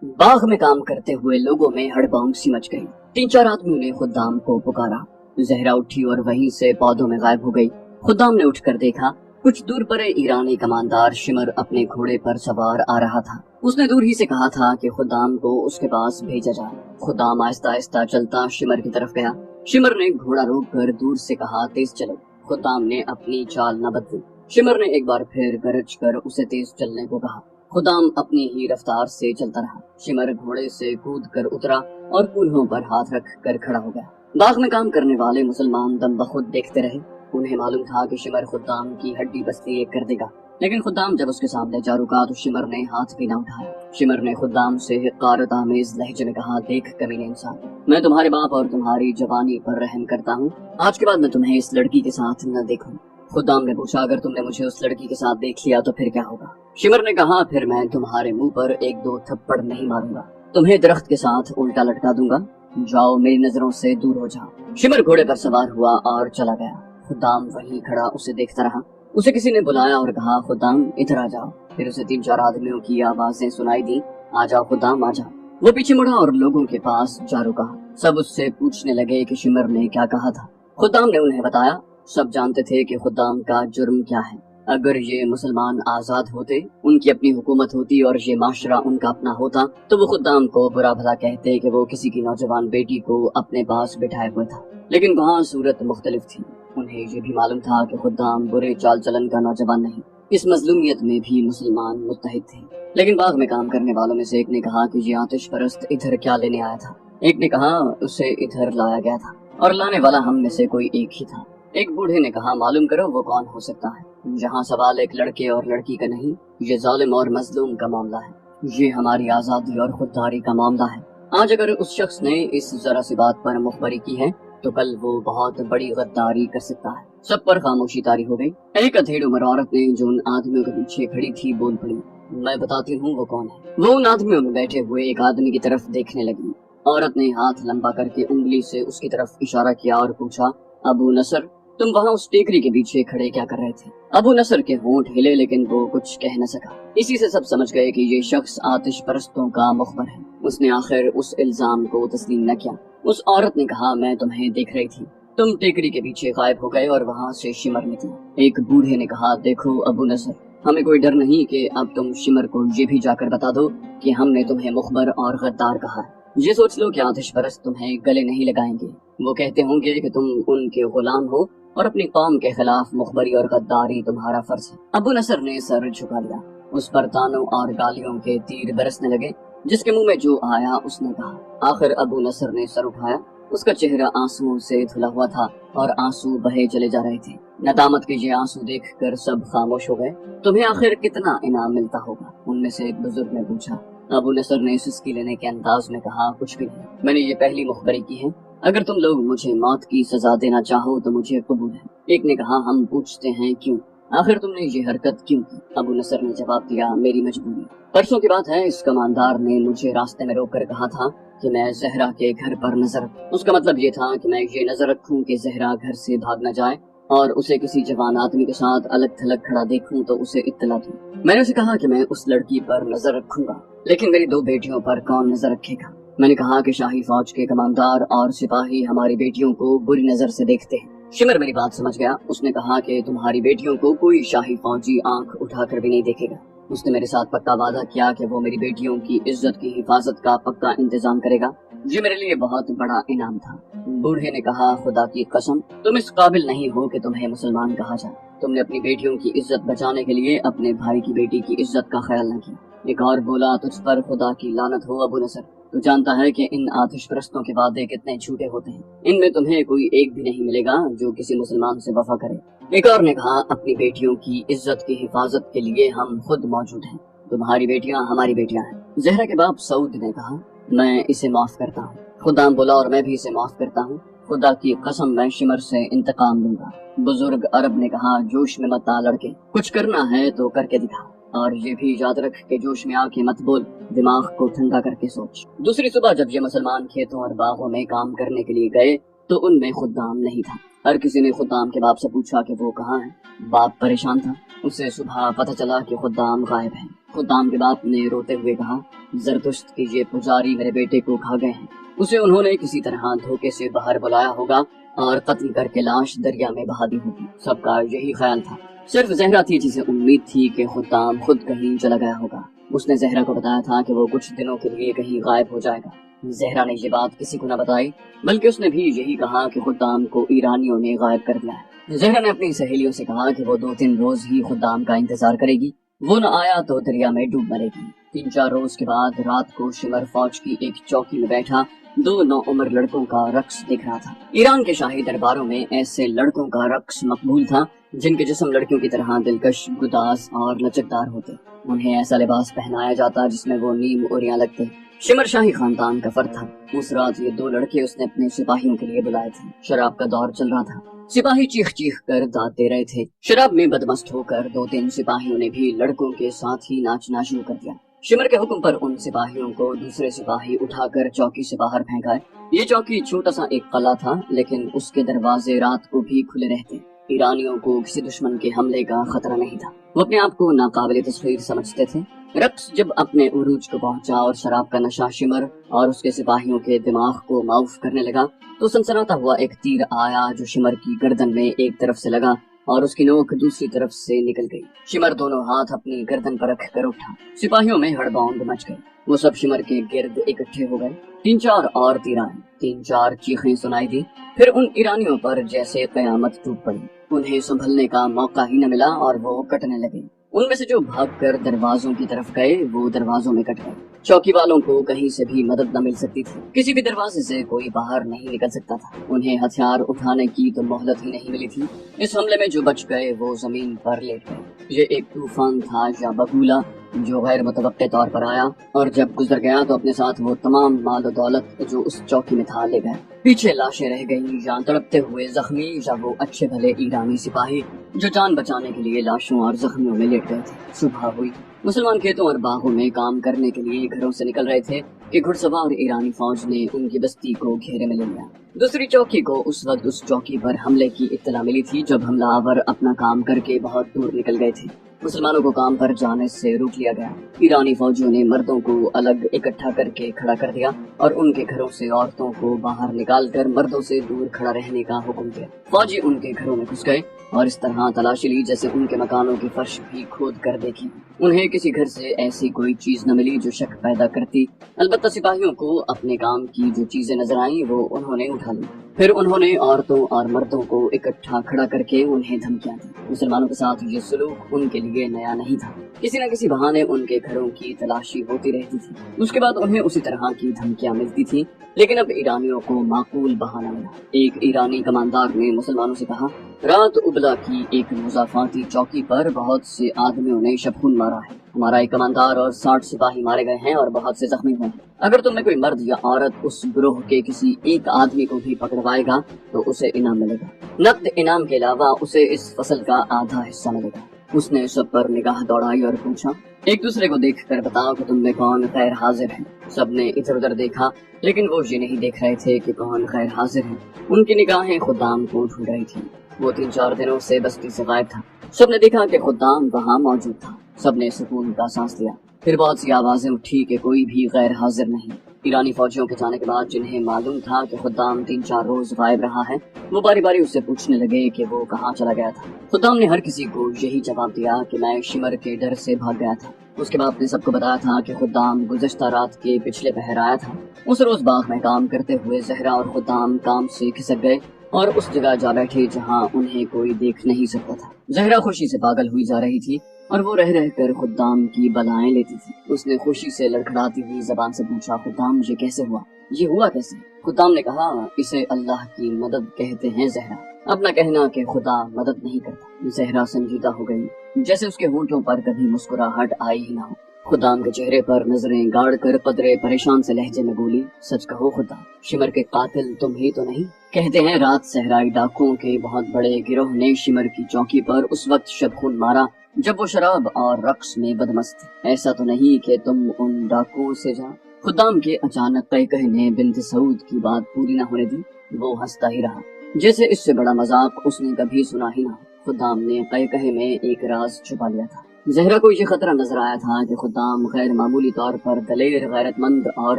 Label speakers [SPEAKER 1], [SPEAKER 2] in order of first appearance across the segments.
[SPEAKER 1] बाग में काम करते हुए लोगों में हड़बड़ाहट सी मच गई। 3-4 आदमियों ने खुद्दाम को पुकारा। जहरा उठी और वहीं से पौधों में गायब हो गई। खुद्दाम ने उठकर देखा, कुछ दूर पर ईरानी कमांडर शिमर अपने घोड़े पर सवार आ रहा था। उसने दूर ही से कहा था कि खुद्दाम को उसके पास भेजा जाए। खुद्दाम आहिस्ता आहिस्ता चलता शिमर की तरफ गया। शिमर ने घोड़ा रोककर दूर से कहा, तेज चलो। खुद्दाम ने अपनी चाल न बदली। शिमर ने एक बार फिर गरज कर उसे तेज चलने को कहा। खुद्दाम अपनी ही रफ्तार से चलता रहा। शिमर घोड़े से कूद कर उतरा और कूल्हों पर हाथ रख कर खड़ा हो गया। बाग में काम करने वाले मुसलमान दम बखुद देखते रहे। उन्हें मालूम था कि शिमर खुद्दाम की हड्डी बस्ती एक कर देगा, लेकिन खुद्दाम जब उसके सामने जा रुका तो शिमर ने हाथ भी न उठाया। शिमर ने खुद्दाम से हिक़ारत आमेज़ लहजे में कहा, देख कमीने इंसान, मैं तुम्हारे बाप और तुम्हारी जवानी पर रहम करता हूँ। आज के बाद मैं तुम्हें इस लड़की के साथ न देखूं। खुद्दाम ने पूछा, अगर तुमने मुझे उस लड़की के साथ देख लिया तो फिर क्या होगा? शिमर ने कहा, फिर मैं तुम्हारे मुंह पर 1-2 थप्पड़ नहीं मारूंगा, तुम्हें दरख्त के साथ उल्टा लटका दूंगा। जाओ, मेरी नजरों से दूर हो जाओ। शिमर घोड़े पर सवार हुआ और चला गया। खुद्दाम वहीं खड़ा उसे देखता रहा। उसे किसी ने बुलाया और कहा, खुद्दाम इधर आ जाओ। फिर उसे 3-4 आदमियों की आवाजें सुनाई दी, आ जाओ खुद्दाम आ जाओ। वो पीछे मुड़ा और लोगों के पास जा रुका। सब उससे पूछने लगे कि शिमर ने क्या कहा था। खुद्दाम ने उन्हें बताया। सब जानते थे कि खुद्दाम का जुर्म क्या है। अगर ये मुसलमान आजाद होते, उनकी अपनी हुकूमत होती और ये माशरा उनका अपना होता, तो वो खुद्दाम को बुरा भला कहते कि वो किसी की नौजवान बेटी को अपने पास बिठाए हुए था। लेकिन वहाँ सूरत मुख्तलिफ थी। उन्हें ये भी मालूम था कि खुद्दाम बुरे चाल चलन का नौजवान नहीं। इस मजलूमियत में भी मुसलमान मुत्तहिद थे। लेकिन बाग में काम करने वालों में से एक ने कहा कि ये आतिश परस्त इधर क्या लेने आया था। एक ने कहा, उसे इधर लाया गया था और लाने वाला हम में से कोई एक ही था। एक बूढ़े ने कहा, मालूम करो वो कौन हो सकता है। जहाँ सवाल एक लड़के और लड़की का नहीं, ये जालिम और मजलूम का मामला है। ये हमारी आजादी और खुददारी का मामला है। आज अगर उस शख्स ने इस जरा सी बात पर मुखबरी की है तो कल वो बहुत बड़ी गद्दारी कर सकता है। सब पर खामोशी तारी हो गई। एक अधेड़ उम्र औरत ने जो उन आदमियों के पीछे खड़ी थी बोल पड़ी, मैं बताती हूँ वो कौन है। वो उन आदमियों में बैठे हुए एक आदमी की तरफ देखने लगी। औरत ने हाथ लंबा करके उंगली से उसकी तरफ इशारा किया और पूछा, अबू नसर, तुम वहाँ उस टेकरी के पीछे खड़े क्या कर रहे थे? अबू नसर के होंठ हिले, लेकिन वो कुछ कह न सका। इसी से सब समझ गए कि ये शख्स आतिश परस्तों का मुखबर है। उसने आखिर उस इल्जाम को तस्लीम न किया। उस औरत ने कहा, मैं तुम्हें देख रही थी, तुम टेकरी के पीछे गायब हो गए और वहाँ से शिमर निकला। एक बूढ़े ने कहा, देखो अबू नसर, हमें कोई डर नहीं कि अब तुम शिमर को ये भी जाकर बता दो कि हमने तुम्हें मुखबर और गद्दार कहा है। ये सोच लो कि आतिश परस्त तुम्हें गले नहीं लगाएंगे। वो कहते होंगे कि तुम उनके गुलाम हो और अपनी कौम के खिलाफ मुखबरी और गद्दारी तुम्हारा फर्ज है। अबू नसर ने सर झुका लिया। उस पर तानों और गालियों के तीर बरसने लगे। जिसके मुंह में जो आया उसने कहा। आखिर अबू नसर ने सर उठाया। उसका चेहरा आंसुओं से धुला हुआ था और आंसू बहे चले जा रहे थे। नदामत के ये आंसू देखकर सब खामोश हो गए। तुम्हें आखिर कितना इनाम मिलता होगा? उनमें से एक बुजुर्ग ने पूछा। अबू नसर ने सिसकी लेने के अंदाज में कहा, कुछ भी नहीं, मैंने ये पहली मुखबरी की है। अगर तुम लोग मुझे मौत की सजा देना चाहो तो मुझे कबूल है। एक ने कहा, हम पूछते हैं क्यों? आखिर तुमने ये हरकत क्यों की? अबू नसर ने जवाब दिया, मेरी मजबूरी। परसों की बात है, इस कमांडर ने मुझे रास्ते में रोककर कहा था कि मैं जहरा के घर पर नजर रखूं। उसका मतलब ये था कि मैं ये नजर रखूं कि जहरा घर से भाग न जाए और उसे किसी जवान आदमी के साथ अलग थलग खड़ा देखूं तो उसे इत्तला दूं। मैंने उसे कहा कि मैं उस लड़की पर नजर रखूंगा, लेकिन मेरी 2 बेटियों पर कौन नजर रखेगा? मैंने कहा कि शाही फौज के कमांडर और सिपाही हमारी बेटियों को बुरी नजर से देखते हैं। शिमर मेरी बात समझ गया। उसने कहा कि तुम्हारी बेटियों को कोई शाही फौजी आंख उठाकर भी नहीं देखेगा। उसने मेरे साथ पक्का वादा किया कि वो मेरी बेटियों की इज्जत की हिफाजत का पक्का इंतजाम करेगा। ये मेरे लिए बहुत बड़ा इनाम था। बूढ़े ने कहा, खुदा की कसम, तुम इस काबिल नहीं हो कि तुम्हें मुसलमान कहा जाए। तुमने अपनी बेटियों की इज्जत बचाने के लिए अपने भाई की बेटी की इज्जत का ख्याल न किया। एक और बोला, तुझ पर खुदा की लानत हो अबू नसर। तू जानता है कि इन आतिश परस्तों के वादे कितने झूठे होते हैं। इनमें तुम्हें कोई एक भी नहीं मिलेगा जो किसी मुसलमान से वफा करे। एक और ने कहा, अपनी बेटियों की इज्जत की हिफाजत के लिए हम खुद मौजूद हैं। तुम्हारी बेटियां हमारी बेटियां हैं। जहरा के बाप सऊद ने कहा, मैं इसे माफ करता हूँ। खुदाम बोला, और मैं भी इसे माफ करता हूँ। खुदा की कसम, मैं शिमर से इंतकाम लूंगा। बुजुर्ग अरब ने कहा, जोश में मत आ लड़के, कुछ करना है तो करके दिखा, और ये भी याद रख के जोश में आके मत बोल, दिमाग को ठंडा करके सोच। दूसरी सुबह जब ये मुसलमान खेतों और बागों में काम करने के लिए गए तो उनमें खुद्दाम नहीं था। हर किसी ने खुद्दाम के बाप से पूछा कि वो कहाँ है। बाप परेशान था। उसे सुबह पता चला कि खुद्दाम गायब है। خدام کے باپ نے روتے ہوئے کہا، زرتشت کے یہ پجاری میرے بیٹے کو کھا گئے ہیں، اسے انہوں نے کسی طرح دھوکے سے باہر بلایا ہوگا اور قتل کر کے لاش دریا میں بہا دی ہوگی۔ سب کا یہی خیال تھا، صرف زہرا تھی جسے امید تھی کہ خدام خود کہیں چلا گیا ہوگا۔ اس نے زہرا کو بتایا تھا کہ وہ کچھ دنوں کے لیے کہیں غائب ہو جائے گا۔ زہرا نے یہ بات کسی کو نہ بتائی، بلکہ اس نے بھی یہی کہا کہ خدام کو ایرانیوں نے غائب کر دیا ہے۔ زہرا نے اپنی سہیلیوں سے کہا کہ وہ 2-3 روز ہی خدام کا انتظار کرے گی، وہ نہ آیا تو دریا میں ڈوب مرے گی۔ 3-4 روز کے بعد رات کو شمر فوج کی ایک چوکی میں بیٹھا 2 نوعمر لڑکوں کا رقص دیکھ رہا تھا۔ ایران کے شاہی درباروں میں ایسے لڑکوں کا رقص مقبول تھا جن کے جسم لڑکیوں کی طرح دلکش، گداز اور لچکدار ہوتے۔ انہیں ایسا لباس پہنایا جاتا جس میں وہ نیم اوریاں لگتے۔ شمر شاہی خاندان کا فرد تھا۔ اس رات یہ 2 لڑکے اس نے اپنے سپاہیوں کے لیے بلائے تھے۔ شراب کا دور چل رہا تھا، سپاہی چیخ چیخ کر داد دے رہے تھے۔ شراب میں بدمست ہو کر 2-3 سپاہیوں نے بھی لڑکوں کے ساتھ ہی ناچنا شروع کر دیا۔ شمر کے حکم پر ان سپاہیوں کو دوسرے سپاہی اٹھا کر چوکی سے باہر پھینکائے۔ یہ چوکی چھوٹا سا ایک قلعہ تھا، لیکن اس کے دروازے رات کو بھی کھلے رہتے۔ ایرانیوں کو کسی دشمن کے حملے کا خطرہ نہیں تھا، وہ اپنے آپ کو ناقابل تصویر سمجھتے تھے۔ رقص جب اپنے عروج کو پہنچا اور شراب کا نشہ شمر اور اس کے سپاہیوں کے دماغ کو معاف کرنے لگا تو سنسناتا ہوا ایک تیر آیا جو شمر کی گردن میں ایک طرف سے لگا اور اس کی نوک دوسری طرف سے نکل گئی۔ شمر دونوں ہاتھ اپنی گردن پر رکھ کر اٹھا۔ سپاہیوں میں ہڑباؤنگ مچ گئی، وہ سب شمر کے گرد اکٹھے ہو گئے۔ 3-4 اور تیر آئے، 3-4 چیخیں سنائی دی، پھر ان ایرانیوں پر جیسے قیامت ٹوٹ پڑی۔ انہیں سنبھلنے کا موقع ہی نہ ملا اور وہ کٹنے لگے۔ ان میں سے جو بھاگ کر دروازوں کی طرف گئے وہ دروازوں میں کٹ گئے۔ چوکی والوں کو کہیں سے بھی مدد نہ مل سکتی تھی، کسی بھی دروازے سے کوئی باہر نہیں نکل سکتا تھا۔ انہیں ہتھیار اٹھانے کی تو مہلت ہی نہیں ملی تھی۔ اس حملے میں جو بچ گئے وہ زمین پر لیٹ گئے۔ یہ ایک طوفان تھا یا بگولا جو غیر متوقع طور پر آیا، اور جب گزر گیا تو اپنے ساتھ وہ تمام مال و دولت جو اس چوکی میں تھا لے گئے۔ پیچھے لاشیں رہ گئیں، یا تڑپتے ہوئے زخمی یا وہ اچھے بھلے ایرانی سپاہی جو جان بچانے کے لیے لاشوں اور زخمیوں میں لیٹ گئے تھے۔ صبح ہوئی، مسلمان کھیتوں اور باغوں میں کام کرنے کے لیے گھروں سے نکل رہے تھے کہ گھڑ سوار ایرانی فوج نے ان کی بستی کو گھیرے میں لے لیا۔ دوسری چوکی کو اس وقت اس چوکی پر حملے کی اطلاع ملی تھی جب حملہ آور اپنا کام کر کے بہت دور نکل گئے تھے۔ مسلمانوں کو کام پر جانے سے روک لیا گیا۔ ایرانی فوجیوں نے مردوں کو الگ اکٹھا کر کے کھڑا کر دیا اور ان کے گھروں سے عورتوں کو باہر نکال کر مردوں سے دور کھڑا رہنے کا حکم دیا۔ فوجی ان کے گھروں میں گھس گئے اور اس طرح تلاشی لی جیسے ان کے مکانوں کی فرش بھی کھود کر دیکھی۔ انہیں کسی گھر سے ایسی کوئی چیز نہ ملی جو شک پیدا کرتی، البتہ سپاہیوں کو اپنے کام کی جو چیزیں نظر آئیں وہ انہوں نے اٹھا لی۔ پھر انہوں نے عورتوں اور مردوں کو اکٹھا کھڑا کر کے انہیں دھمکیاں دی۔ مسلمانوں کے ساتھ یہ سلوک ان کے لیے نیا نہیں تھا، کسی نہ کسی بہانے ان کے گھروں کی تلاشی ہوتی رہتی تھی۔ اس کے بعد انہیں اسی طرح کی دھمکیاں ملتی تھیں، لیکن اب ایرانیوں کو معقول بہانہ ملا۔ ایک ایرانی کماندار نے مسلمانوں سے کہا، رات ابلا کی ایک مضافاتی چوکی پر بہت سے آدمیوں نے شبخون مارا ہے، ہمارا ایک کماندار اور 60 سپاہی مارے گئے ہیں اور بہت سے زخمی ہوئے ہیں۔ اگر تم میں کوئی مرد یا عورت اس گروہ کے کسی ایک آدمی کو بھی پکڑوائے گا تو اسے انعام ملے گا، نقد انعام کے علاوہ اسے اس فصل کا آدھا حصہ ملے گا۔ اس نے سب پر نگاہ دوڑائی اور پوچھا، ایک دوسرے کو دیکھ کر بتاؤ کہ تم میں کون غیر حاضر ہے۔ سب نے ادھر ادھر دیکھا، لیکن وہ یہ نہیں دیکھ رہے تھے کہ کون غیر حاضر ہے۔ ان کی نگاہیں خدام کو ڈھونڈ رہی تھی۔ وہ 3-4 دنوں سے بستی سے غائب تھا۔ سب نے دیکھا کہ خدام وہاں موجود تھا۔ سب نے سکون کا سانس لیا۔ پھر بہت سی آوازیں اٹھی کہ کوئی بھی غیر حاضر نہیں۔ ایرانی فوجیوں کے جانے کے بعد جنہیں معلوم تھا کہ خدام 3-4 روز غائب رہا ہے، وہ باری باری اس سے پوچھنے لگے کہ وہ کہاں چلا گیا تھا۔ خدام نے ہر کسی کو یہی جواب دیا کہ میں شمر کے ڈر سے بھاگ گیا تھا۔ اس کے بعد نے سب کو بتایا تھا کہ خدام گزشتہ رات کے پچھلے پہر آیا تھا۔ اس روز باغ میں کام کرتے ہوئے زہرا اور خدام کام سے کھسک گئے اور اس جگہ جا بیٹھے جہاں انہیں کوئی دیکھ نہیں سکتا تھا۔ زہرا خوشی سے پاگل ہوئی جا رہی تھی اور وہ رہ رہ کر خدام کی بلائیں لیتی تھی۔ اس نے خوشی سے لڑکھڑاتی ہوئی زبان سے پوچھا، خدام یہ کیسے ہوا؟ یہ ہوا کیسے؟ خدام نے کہا، اسے اللہ کی مدد کہتے ہیں زہرا، اپنا کہنا کہ خدا مدد نہیں کرتا۔ زہرا سنجیدہ ہو گئی، جیسے اس کے ہونٹوں پر کبھی مسکراہٹ آئی ہی نہ ہو۔ خدام کے چہرے پر نظریں گاڑ کر قدرے پریشان سے لہجے میں بولی، سچ کہو خدا، شمر کے قاتل تم ہی تو نہیں؟ کہتے ہیں رات صحرائی ڈاکوؤں کے بہت بڑے گروہ نے شمر کی چوکی پر اس وقت شبخون مارا جب وہ شراب اور رقص میں بدمست تھے۔ ایسا تو نہیں کہ تم ان ڈاکوؤں سے جا؟ خدام کے اچانک قیقہ نے بنت سعود کی بات پوری نہ ہونے دی۔ وہ ہنستا ہی رہا، جیسے اس سے بڑا مذاق اس نے کبھی سنا ہی نہ ہو۔ خدام نے قیقہ میں ایک راز چھپا لیا تھا۔ زہرا کو یہ خطرہ نظر آیا تھا کہ خدام غیر معمولی طور پر دلیر، غیرت مند اور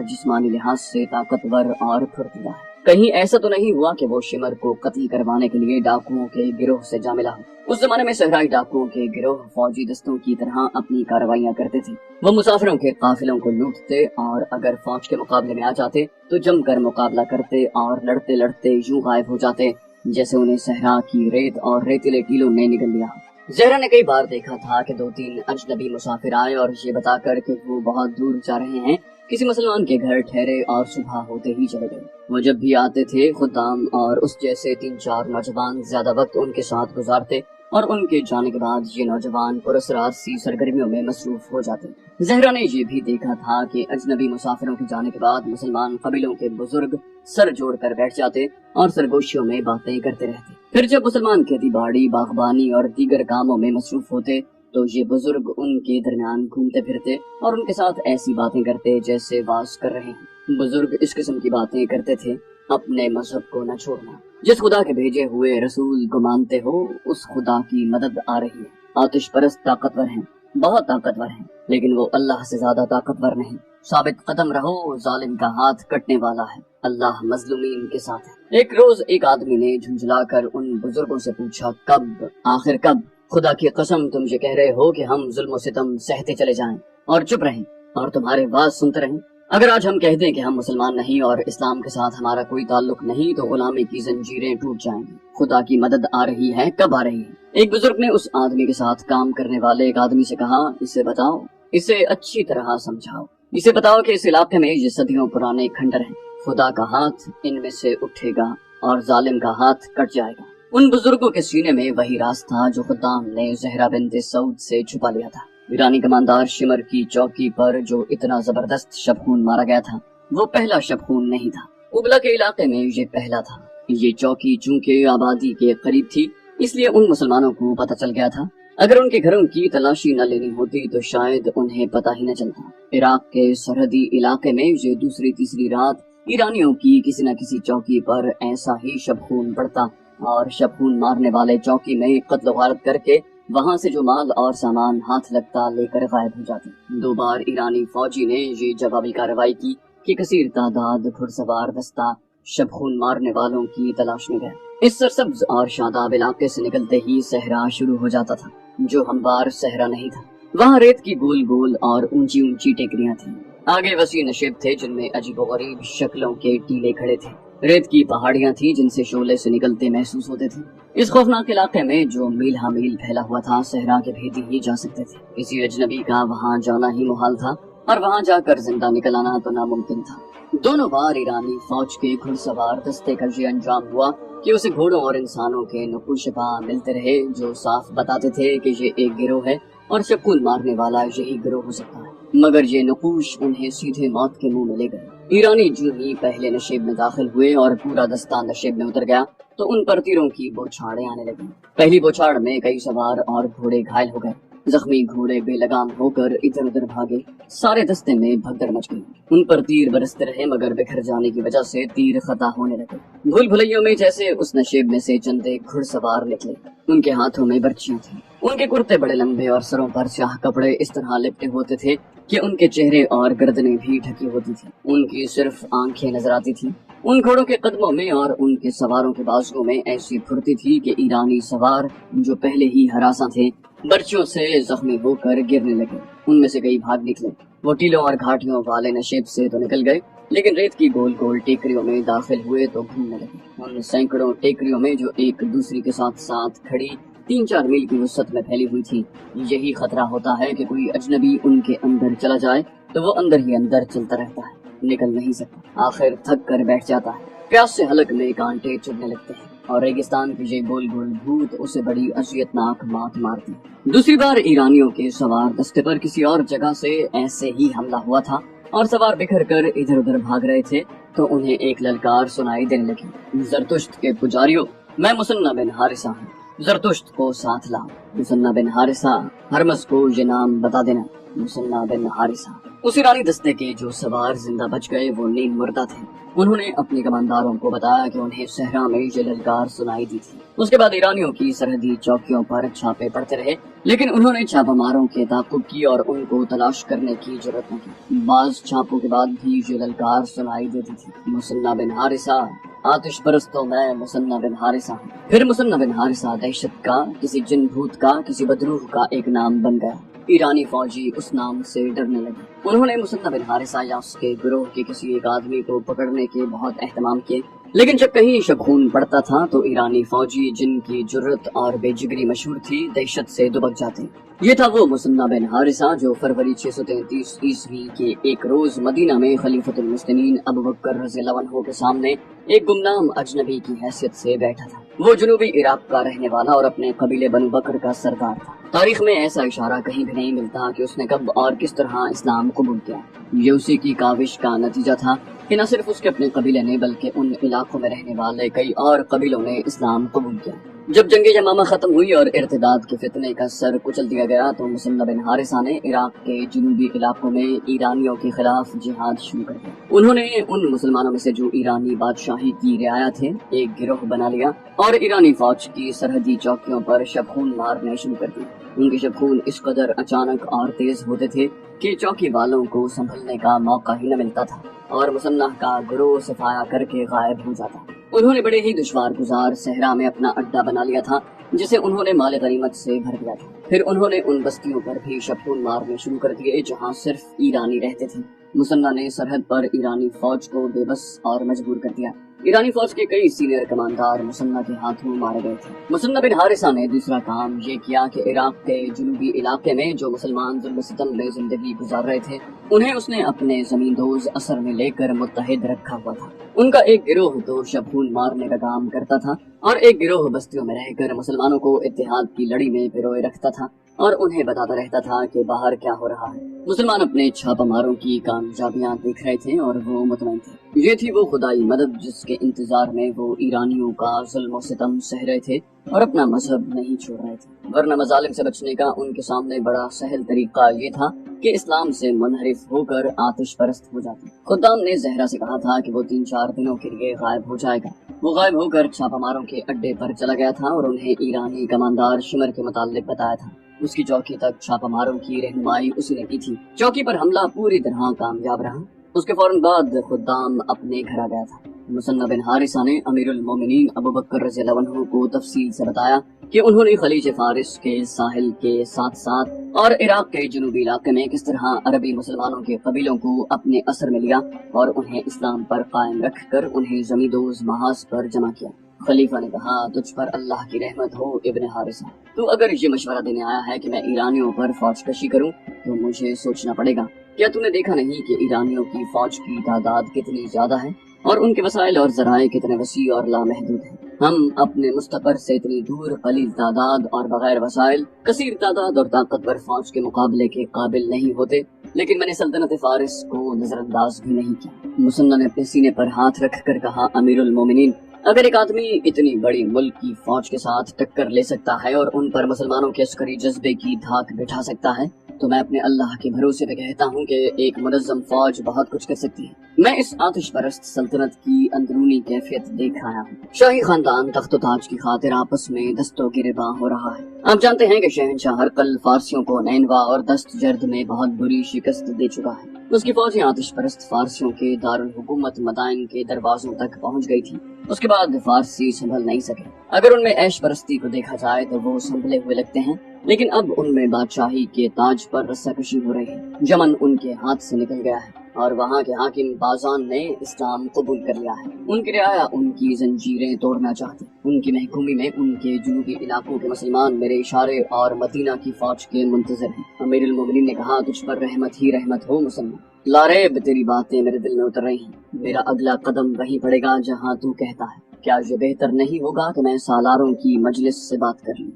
[SPEAKER 1] جسمانی لحاظ سے طاقتور اور پھرتیلا ہے۔ کہیں ایسا تو نہیں ہوا کہ وہ شمر کو قتل کروانے کے لیے ڈاکوؤں کے گروہ سے جا ملا ہو۔ اس زمانے میں صحرائی ڈاکوؤں کے گروہ فوجی دستوں کی طرح اپنی کارروائیاں کرتے تھے۔ وہ مسافروں کے قافلوں کو لوٹتے اور اگر فوج کے مقابلے میں آ جاتے تو جم کر مقابلہ کرتے اور لڑتے لڑتے یوں غائب ہو جاتے جیسے انہیں صحرا کی ریت اور ریتیلے ٹیلوں نے نگل لیا۔ زہرا نے کئی بار دیکھا تھا کہ 2-3 اجنبی مسافر آئے اور یہ بتا کر کہ وہ بہت دور جا رہے ہیں کسی مسلمان کے گھر ٹھہرے اور صبح ہوتے ہی چلے گئے۔ وہ جب بھی آتے تھے خدام اور اس جیسے 3-4 نوجوان زیادہ وقت ان کے ساتھ گزارتے اور ان کے جانے کے بعد یہ نوجوان پراسرار سی سرگرمیوں میں مصروف ہو جاتے۔ زہرا نے یہ بھی دیکھا تھا کہ اجنبی مسافروں کے جانے کے بعد مسلمان قبیلوں کے بزرگ سر جوڑ کر بیٹھ جاتے اور سرگوشیوں میں باتیں کرتے رہتے۔ پھر جب مسلمان کھیتی باڑی، باغبانی اور دیگر کاموں میں مصروف ہوتے تو یہ بزرگ ان کے درمیان گھومتے پھرتے اور ان کے ساتھ ایسی باتیں کرتے جیسے واز کر رہے ہیں۔ بزرگ اس قسم کی باتیں کرتے تھے: اپنے مذہب کو نہ چھوڑنا، جس خدا کے بھیجے ہوئے رسول کو مانتے ہو اس خدا کی مدد آ رہی ہے۔ آتش پرست طاقتور ہیں، بہت طاقتور ہیں، لیکن وہ اللہ سے زیادہ طاقتور نہیں۔ ثابت قدم رہو، ظالم کا ہاتھ کٹنے والا ہے، اللہ مظلومین کے ساتھ ہے۔ ایک روز ایک آدمی نے جھنجھلا کر ان بزرگوں سے پوچھا: کب؟ آخر کب؟ خدا کی قسم تم یہ کہہ رہے ہو کہ ہم ظلم و ستم سہتے چلے جائیں اور چپ رہیں اور تمہارے باز سنتے رہیں؟ اگر آج ہم کہہ دیں کہ ہم مسلمان نہیں اور اسلام کے ساتھ ہمارا کوئی تعلق نہیں تو غلامی کی زنجیریں ٹوٹ جائیں گی۔ خدا کی مدد آ رہی ہے، کب آ رہی ہے؟ ایک بزرگ نے اس آدمی کے ساتھ کام کرنے والے ایک آدمی سے کہا: اسے بتاؤ، اسے اچھی طرح سمجھاؤ، اسے بتاؤ کہ اس علاقے میں یہ صدیوں پرانے کھنڈر ہیں، خدا کا ہاتھ ان میں سے اٹھے گا اور ظالم کا ہاتھ کٹ جائے گا۔ ان بزرگوں کے سینے میں وہی راز تھا جو خدام نے زہرا بنت سعود سے چھپا لیا تھا۔ ایرانی کماندار شمر کی چوکی پر جو اتنا زبردست شبخون مارا گیا تھا وہ پہلا شبخون نہیں تھا، ابلا کے علاقے میں یہ پہلا تھا۔ یہ چوکی چونکہ آبادی کے قریب تھی اس لیے ان مسلمانوں کو پتہ چل گیا تھا، اگر ان کے گھروں کی تلاشی نہ لینی ہوتی تو شاید انہیں پتہ ہی نہ چلتا۔ عراق کے سرحدی علاقے میں یہ دوسری تیسری رات ایرانیوں کی کسی نہ کسی چوکی پر ایسا ہی شبخون پڑتا اور شبخون مارنے والے چوکی میں قتل و غارت کر کے وہاں سے جو مال اور سامان ہاتھ لگتا لے کر غائب ہو جاتے۔ 2 بار ایرانی فوجی نے یہ جوابی کارروائی کی کہ کثیر تعداد گھڑ سوار دستہ شبخون مارنے والوں کی تلاش میں گیا۔ اس سرسبز اور شاداب علاقے سے نکلتے ہی صحرا شروع ہو جاتا تھا جو ہموار صحرا نہیں تھا۔ وہاں ریت کی گول گول اور اونچی اونچی ٹیکریاں تھیں، آگے وسیع نشیب تھے جن میں عجیب و غریب شکلوں کے ٹیلے کھڑے تھے، ریت کی پہاڑیاں تھیں جن سے شعلے سے نکلتے محسوس ہوتے تھے۔ اس خوفناک علاقے میں جو میل ہا میل پھیلا ہوا تھا صحرا کے بھیدی ہی جا سکتے تھے، کسی اجنبی کا وہاں جانا ہی محال تھا اور وہاں جا کر زندہ نکل آنا تو ناممکن تھا۔ 2 بار ایرانی فوج کے گھڑ سوار دستے کا یہ انجام ہوا کہ اسے گھوڑوں اور انسانوں کے نقوش پا ملتے رہے جو صاف بتاتے تھے کہ یہ ایک گروہ ہے اور شبخون مارنے والا یہی گروہ ہو سکتا ہے، مگر یہ نقوش انہیں سیدھے موت کے منہ میں لے گئے۔ ایرانی جو ہی پہلے نشیب میں داخل ہوئے اور پورا دستہ نشیب میں اتر گیا تو ان پر تیروں کی بوچھاڑیں آنے لگیں۔ پہلی بوچھاڑ میں کئی سوار اور گھوڑے گھائل ہو گئے، زخمی گھوڑے بے لگام ہو کر ادھر ادھر بھاگے، سارے دستے میں بھگدڑ مچ گئی۔ ان پر تیر برستے رہے مگر بکھر جانے کی وجہ سے تیر خطا ہونے لگے۔ بھول بھلیوں میں جیسے اس نشیب میں سے چند ایک گھڑ سوار نکلے، ان کے ہاتھوں میں برچیاں تھیں، ان کے کرتے بڑے لمبے اور سروں پر سیاہ کپڑے اس طرح لپٹے ہوتے تھے کہ ان کے چہرے اور گردنیں بھی ڈھکی ہوتی تھی، ان کی صرف آنکھیں نظر آتی تھیں۔ ان گھوڑوں کے قدموں میں اور ان کے سواروں کے بازوؤں میں ایسی پھرتی تھی کہ ایرانی سوار جو پہلے ہی ہراساں تھے برچیوں سے زخمی ہو کر گرنے لگے۔ ان میں سے کئی بھاگ نکلے، وہ ٹیلوں اور گھاٹیوں والے نشیب سے تو نکل گئے لیکن ریت کی گول گول ٹیکریوں میں داخل ہوئے تو گھومنے لگے۔ ان سینکڑوں ٹیکریوں میں جو ایک دوسری کے ساتھ ساتھ کھڑی 3-4 میل کی وسعت میں پھیلی ہوئی تھی، یہی خطرہ ہوتا ہے کہ کوئی اجنبی ان کے اندر چلا جائے تو وہ اندر ہی اندر چلتا رہتا ہے، نکل نہیں سکتا، آخر تھک کر بیٹھ جاتا ہے، پیاس سے حلق میں کانٹے چبھنے لگتے ہیں اور ریگستان کی یہ گول گول بھوت اسے بڑی اذیتناک مات مارتی۔ دوسری بار ایرانیوں کے سوار دستے پر کسی اور جگہ سے ایسے ہی حملہ ہوا تھا اور سوار بکھر کر ادھر ادھر بھاگ رہے تھے تو انہیں ایک للکار سنائی دینے لگی: زرتشت کے پجاریوں، میں مثنہ بن حارثہ ہوں، زرتشت کو ساتھ لاؤ۔ مثنہ بن حارثہ، ہرمز کو یہ نام بتا دینا، مثنہ بن حارثہ۔ اس ایرانی دستے کے جو سوار زندہ بچ گئے وہ نیم مردہ تھے، انہوں نے اپنے کمانداروں کو بتایا کہ انہیں صحرا میں یہ للکار سنائی دی تھی۔ उसके बाद ईरानियों की सरहदी चौकियों पर छापे पड़ते रहे, लेकिन उन्होंने छापामारों के ताक़ुब की और उनको तलाश करने की जरूरत न की। बाज़ छापों के बाद भी ये ललकार सुनाई देती थी, मुसन्ना बिन हारिसा, आतिश परस्तों में मुसन्ना बिन हारिसा। फिर मुसन्ना बिन हारिसा दहशत का, किसी जिन भूत का, किसी बदरूह का एक नाम बन गया। ईरानी फौजी उस नाम से डरने लगे। उन्होंने मुसन्ना बिन हारिसा या उसके गिरोह के किसी एक आदमी को पकड़ने के बहुत एहतमाम किए, लेकिन जब कहीं शबखून पड़ता था तो ईरानी फौजी, जिनकी जुर्रत और बेजिगरी मशहूर थी, दहशत से दुबक जाते। ये था वो मुसन्ना बिन हारिसा जो फरवरी 633 ईस्वी के एक रोज मदीना में खलीफतुल मुस्लिमीन अबू बकर रज़ियल्लाहु अन्हु के सामने एक गुमनाम अजनबी की हैसियत से बैठा था। वो जुनूबी इराक का रहने वाला और अपने कबीले बनु बकर का सरदार था। तारीख में ऐसा इशारा कहीं भी नहीं मिलता कि उसने कब और किस तरह इस्लाम कबूल किया। ये उसी की काविश का नतीजा था कि न सिर्फ उसके अपने कबीले ने बल्कि उन इलाकों में रहने वाले कई और कबीलों ने इस्लाम कबूल किया। जब जंग यमामा खत्म हुई और इर्तिदाद के फितने का सर कुचल दिया गया तो मुसन्ना बिन हारिसा ने इराक के जुनूबी इलाकों में ईरानियों के खिलाफ जिहाद शुरू कर दिया। उन्होंने उन मुसलमानों में से जो ईरानी बादशाही की रियाया थे एक गिरोह बना लिया और ईरानी फौज की सरहदी चौकियों पर शबखून मारने शुरू कर दिए। उनके शबखून इस कदर अचानक और तेज होते थे कि चौकी वालों को संभलने का मौका ही न मिलता था और मुसन्ना का गिरोह सफाया करके गायब हो जाता। उन्होंने बड़े ही दुश्वार गुजार सहरा में अपना अड्डा बना लिया था, जिसे उन्होंने माल गनीमत से भर दिया था। फिर उन्होंने उन बस्तियों पर भी शबखून मारने शुरू कर दिए जहां सिर्फ ईरानी रहते थे। मुसन्ना ने सरहद पर ईरानी फौज को बेबस और मजबूर कर दिया। ईरानी फौज के कई सीनियर कमांडर मुसन्ना के हाथों मारे गए थे। मुसन्ना बिन हारिसा ने दूसरा काम ये किया कि इराक के जुनूबी इलाके में जो मुसलमान जुल्म सितम में जिंदगी गुजार रहे थे, उन्हें उसने अपने जमींदोज असर में लेकर मुत्तहिद रखा हुआ था। उनका एक गिरोह तो शबखून मारने का काम करता था और एक गिरोह बस्तियों में रहकर मुसलमानों को इत्तेहाद की लड़ी में पिरोए रखता था और उन्हें बताता रहता था कि बाहर क्या हो रहा है। मुसलमान अपने छापामारों की कामयाबियां देख रहे थे और वो मुतमईन थे। ये थी वो खुदाई मदद जिसके इंतजार में वो ईरानियों का जुल्म सितम सह रहे थे और अपना मजहब नहीं छोड़ रहे थे। वरना मजालिम से बचने का उनके सामने बड़ा सहल तरीका ये था कि इस्लाम से मुनहरिफ होकर आतिश परस्त हो जाते। खुदाम ने जहरा से कहा था कि वो 3-4 दिनों के लिए गायब हो जाएगा। वो गायब होकर छापामारों के अड्डे पर चला गया था और उन्हें ईरानी कमांडर शिमर के मुतालिक बताया था। उसकी चौकी तक छापामारों की रहनुमाई उसी ने की थी। चौकी पर हमला पूरी तरह कामयाब रहा। उसके फौरन बाद खुदाम अपने घर आ गया था। मुसन्ना बिन हारिसा ने अमीरुल मोमिनीन अबू बकर रज़ियल्लाहु अन्हु को तफसील से बताया कि उन्होंने खलीज फारिस के साहिल के साथ साथ और इराक के जुनूबी इलाके में किस तरह अरबी मुसलमानों के कबीलों को अपने असर में लिया और उन्हें इस्लाम पर कायम रखकर उन्हें जमींदोज महाज पर जमा किया। खलीफा ने कहा, तुझ पर अल्लाह की रहमत हो इब्न हारिसा। तो अगर ये मशवरा देने आया है कि मैं ईरानियों पर फौज कशी करूं तो मुझे सोचना पड़ेगा। क्या तूने देखा नहीं कि ईरानियों की फौज की तादाद कितनी ज्यादा है और उनके वसाइल और जराए कितने वसी और लामहदूद हैं। हम अपने मुस्तकर से इतनी दूर कलील तादाद और बगैर वसाइल कसीर तादाद और ताकतवर फौज के मुकाबले के काबिल नहीं होते, लेकिन मैंने सल्तनत फारिस को नजरअंदाज भी नहीं किया। मुसन्ना ने अपने सीने पर हाथ रख कर कहा, अमीरुल मोमिनीन, अगर एक आदमी इतनी बड़ी मुल्क की फौज के साथ टक्कर ले सकता है और उन पर मुसलमानों के अस्करी जज्बे की धाक बिठा सकता है तो मैं अपने अल्लाह के भरोसे पे कहता हूँ कि एक मुनज़्ज़म फौज बहुत कुछ कर सकती है। मैं इस आतिश परस्त सल्तनत की अंदरूनी कैफियत देख आया हूँ। शाही खानदान तख्त ताज की खातिर आपस में दस्तों गिरेबां हो रहा है। आप जानते हैं कि शहंशाह हरकल फारसियों को नैनवा और दस्त जर्द में बहुत बुरी शिकस्त दे चुका है। उसकी फौजें आतिश परस्त फारसियों के दारुल हुकूमत मदाइन के दरवाजों तक पहुँच गई थी। उसके बाद फारसी संभल नहीं सके। अगर उनमें ऐश परस्ती को देखा जाए तो वो संभले हुए लगते हैं, लेकिन अब उनमें बादशाही के ताज पर रस्साकशी हो रही है। यमन उनके हाथ से निकल गया है और वहाँ के हाकिम बाजान ने इस्लाम कबूल कर लिया है। उनकी रियाया उनकी जंजीरें तोड़ना चाहती। उनकी महकूमी में उनके जुनूबी इलाकों के मुसलमान मेरे इशारे और मदीना की फौज के मुंतजर हैं। अमीरुल मोमिनीन ने कहा, तुझ पर रहमत ही रहमत हो मुसलमान। लारेब तेरी बातें मेरे दिल में उतर रही हैं। मेरा अगला कदम वहीं पड़ेगा जहाँ तू कहता है। क्या ये बेहतर नहीं होगा कि मैं सालारों की मजलिस से बात कर लूं?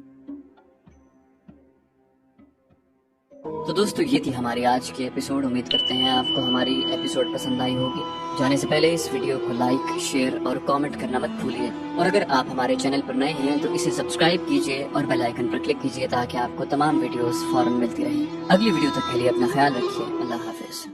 [SPEAKER 1] तो दोस्तों, ये थी हमारी आज की एपिसोड। उम्मीद करते हैं आपको हमारी एपिसोड पसंद आई होगी। जाने से पहले इस वीडियो को लाइक, शेयर और कमेंट करना मत भूलिए। और अगर आप हमारे चैनल पर नए हैं तो इसे सब्सक्राइब कीजिए और बेल आइकन पर क्लिक कीजिए ताकि आपको तमाम वीडियोस फौरन मिलती रहें। अगली वीडियो तक के लिए अपना ख्याल रखिए। अल्लाह हाफिज।